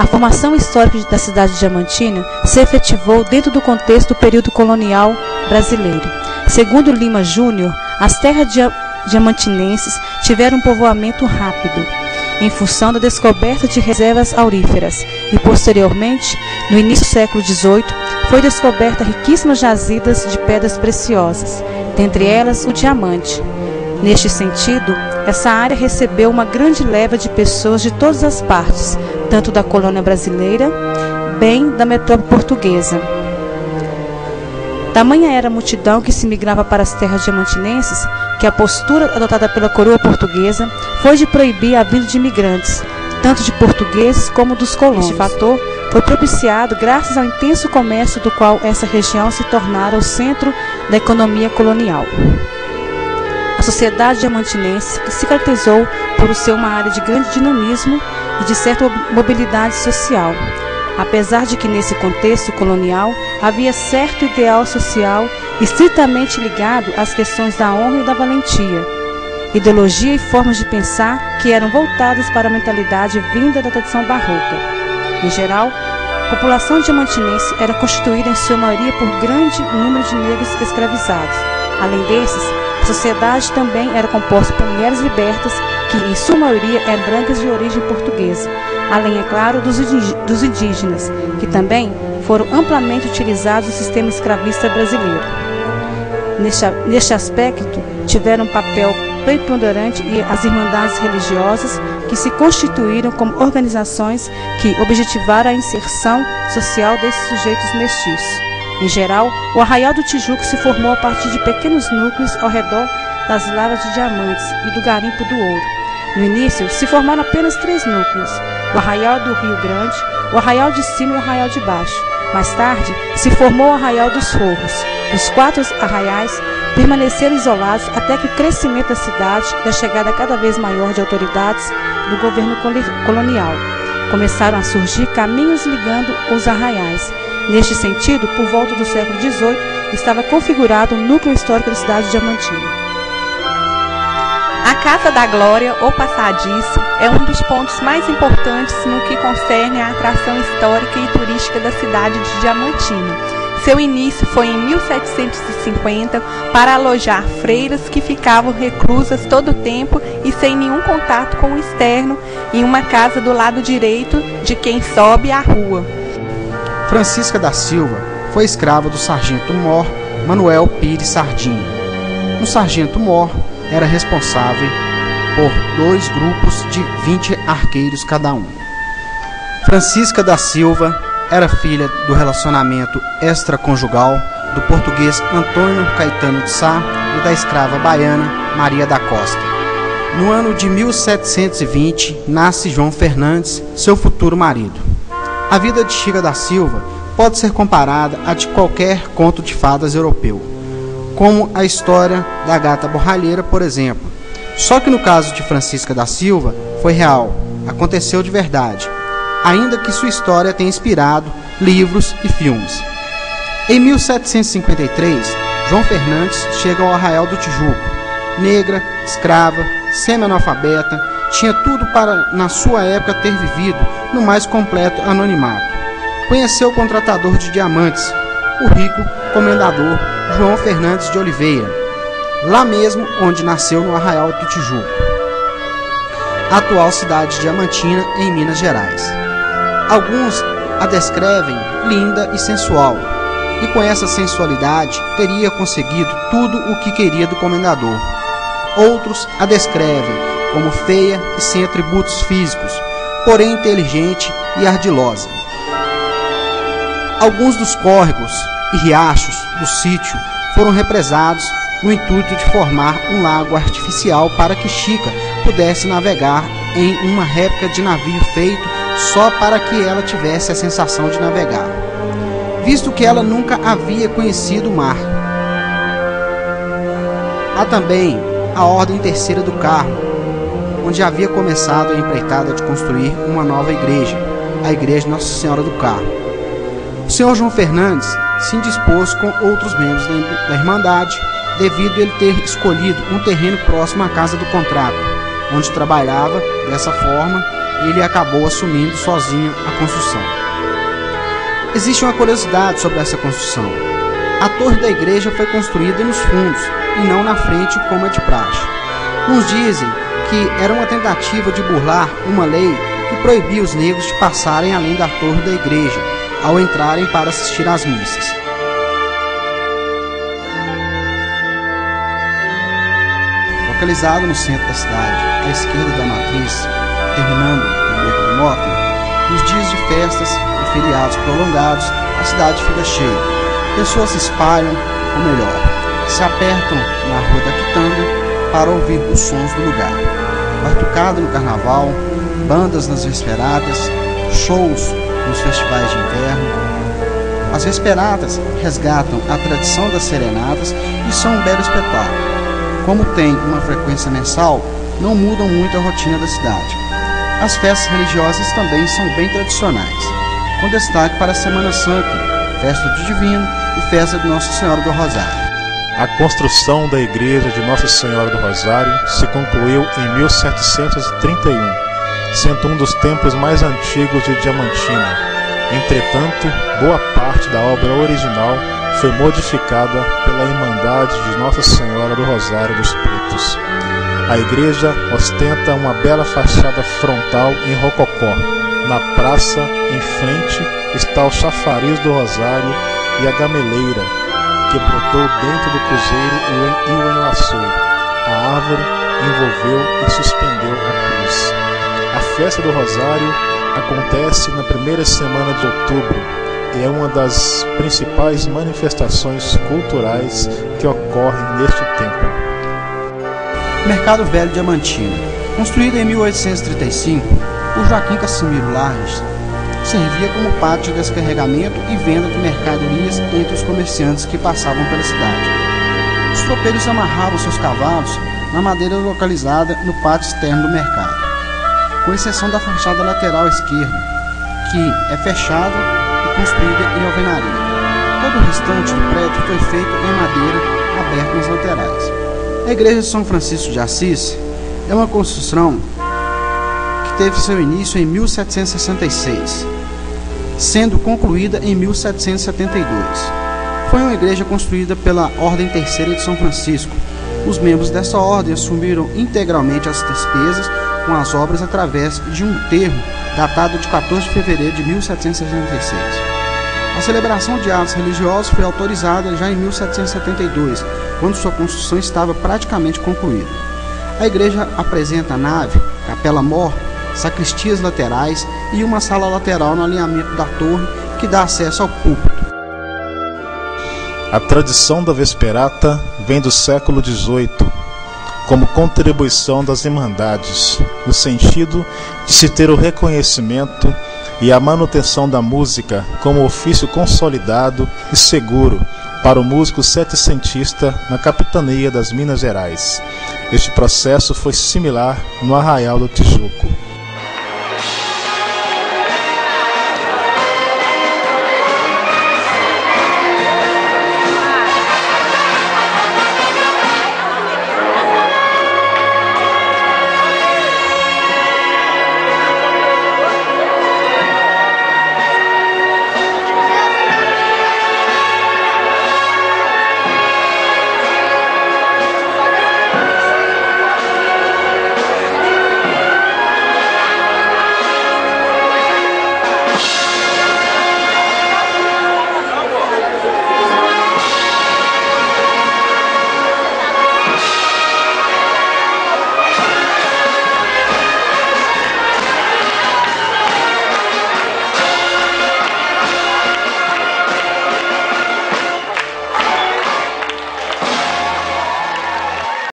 A formação histórica da cidade de Diamantina se efetivou dentro do contexto do período colonial brasileiro. Segundo Lima Júnior, as terras diamantinenses tiveram um povoamento rápido, em função da descoberta de reservas auríferas, e posteriormente, no início do século XVIII, foi descoberta riquíssimas jazidas de pedras preciosas, dentre elas o diamante. Neste sentido, essa área recebeu uma grande leva de pessoas de todas as partes, tanto da colônia brasileira, bem da metrópole portuguesa. Tamanha era a multidão que se migrava para as terras diamantinenses, que a postura adotada pela coroa portuguesa foi de proibir a vinda de imigrantes, tanto de portugueses como dos colonos. Este fator foi propiciado graças ao intenso comércio do qual essa região se tornara o centro da economia colonial. A sociedade diamantinense se caracterizou por ser uma área de grande dinamismo e de certa mobilidade social, apesar de que nesse contexto colonial havia certo ideal social estritamente ligado às questões da honra e da valentia, ideologia e formas de pensar que eram voltadas para a mentalidade vinda da tradição barroca. Em geral, a população diamantinense era constituída em sua maioria por grande número de negros escravizados. Além desses, a sociedade também era composta por mulheres libertas, que em sua maioria eram brancas de origem portuguesa, além, é claro, dos indígenas, que também foram amplamente utilizados no sistema escravista brasileiro. Neste aspecto, tiveram um papel preponderante as irmandades religiosas, que se constituíram como organizações que objetivaram a inserção social desses sujeitos mestiços. Em geral, o Arraial do Tijuco se formou a partir de pequenos núcleos ao redor das lavras de diamantes e do garimpo do ouro. No início, se formaram apenas 3 núcleos: o Arraial do Rio Grande, o Arraial de Cima e o Arraial de Baixo. Mais tarde, se formou o Arraial dos Forros. Os 4 arraiais permaneceram isolados até que o crescimento da cidade e a chegada cada vez maior de autoridades do governo colonial começaram a surgir caminhos ligando os arraiais. Neste sentido, por volta do século XVIII, estava configurado o núcleo histórico da cidade de Diamantina. A Casa da Glória, ou Passadiço, é um dos pontos mais importantes no que concerne à atração histórica e turística da cidade de Diamantina. Seu início foi em 1750 para alojar freiras que ficavam reclusas todo o tempo e sem nenhum contato com o externo, em uma casa do lado direito de quem sobe a rua. Francisca da Silva foi escrava do sargento-mor Manuel Pires Sardinha. O sargento-mor era responsável por 2 grupos de 20 arqueiros cada um. Francisca da Silva era filha do relacionamento extraconjugal do português Antônio Caetano de Sá e da escrava baiana Maria da Costa. No ano de 1720, nasce João Fernandes, seu futuro marido. A vida de Chica da Silva pode ser comparada a de qualquer conto de fadas europeu, como a história da gata borralheira, por exemplo. Só que no caso de Francisca da Silva foi real, aconteceu de verdade, ainda que sua história tenha inspirado livros e filmes. Em 1753, João Fernandes chega ao Arraial do Tijuco. Negra, escrava, semi-analfabeta, tinha tudo para, na sua época, ter vivido no mais completo anonimato. Conheceu o contratador de diamantes, o rico comendador João Fernandes de Oliveira, lá mesmo onde nasceu no Arraial do Tijuco, atual cidade de Diamantina, em Minas Gerais. Alguns a descrevem linda e sensual, e com essa sensualidade teria conseguido tudo o que queria do comendador. Outros a descrevem como feia e sem atributos físicos, porém inteligente e ardilosa. Alguns dos córregos e riachos do sítio foram represados no intuito de formar um lago artificial para que Chica pudesse navegar em uma réplica de navio feito só para que ela tivesse a sensação de navegar, visto que ela nunca havia conhecido o mar. Há também a Ordem Terceira do Carmo, onde havia começado a empreitada de construir uma nova igreja, a Igreja Nossa Senhora do Carmo. O senhor João Fernandes se indispôs com outros membros da Irmandade, devido a ele ter escolhido um terreno próximo à casa do contrato, onde trabalhava, dessa forma, ele acabou assumindo sozinho a construção. Existe uma curiosidade sobre essa construção. A torre da igreja foi construída nos fundos e não na frente como é de praxe. Uns dizem que era uma tentativa de burlar uma lei que proibia os negros de passarem além da torre da igreja ao entrarem para assistir às missas. Localizado no centro da cidade, à esquerda da matriz, terminando no beco do Morton, nos dias de festas e feriados prolongados, a cidade fica cheia. Pessoas se espalham, ou melhor, se apertam na Rua da Quitanda para ouvir os sons do lugar. Batucada no carnaval, bandas nas vesperadas, shows nos festivais de inverno. As vesperadas resgatam a tradição das serenadas e são um belo espetáculo. Como tem uma frequência mensal, não mudam muito a rotina da cidade. As festas religiosas também são bem tradicionais, com destaque para a Semana Santa, Festa do Divino e Festa de Nossa Senhora do Rosário. A construção da Igreja de Nossa Senhora do Rosário se concluiu em 1731, sendo um dos templos mais antigos de Diamantina. Entretanto, boa parte da obra original foi modificada pela Irmandade de Nossa Senhora do Rosário dos Pretos. A igreja ostenta uma bela fachada frontal em rococó. Na praça, em frente, está o chafariz do Rosário e a gameleira, que brotou dentro do cruzeiro e o enlaçou. A árvore envolveu e suspendeu a cruz. A festa do Rosário acontece na primeira semana de outubro e é uma das principais manifestações culturais que ocorrem neste templo. Mercado Velho Diamantina. Construído em 1835 por Joaquim Cassimiro Lages, servia como pátio de descarregamento e venda de mercadorias entre os comerciantes que passavam pela cidade. Os tropeiros amarravam seus cavalos na madeira localizada no pátio externo do mercado, com exceção da fachada lateral esquerda, que é fechada e construída em alvenaria. Todo o restante do prédio foi feito em madeira aberta nas laterais. A Igreja de São Francisco de Assis é uma construção que teve seu início em 1766, sendo concluída em 1772. Foi uma igreja construída pela Ordem Terceira de São Francisco. Os membros dessa ordem assumiram integralmente as despesas com as obras através de um termo datado de 14 de fevereiro de 1766. A celebração de atos religiosos foi autorizada já em 1772, quando sua construção estava praticamente concluída. A igreja apresenta nave, capela-mor, sacristias laterais e uma sala lateral no alinhamento da torre que dá acesso ao púlpito. A tradição da vesperata vem do século XVIII, como contribuição das irmandades, no sentido de se ter o reconhecimento e a manutenção da música como ofício consolidado e seguro para o músico setecentista na capitania das Minas Gerais. Este processo foi similar no Arraial do Tijuco.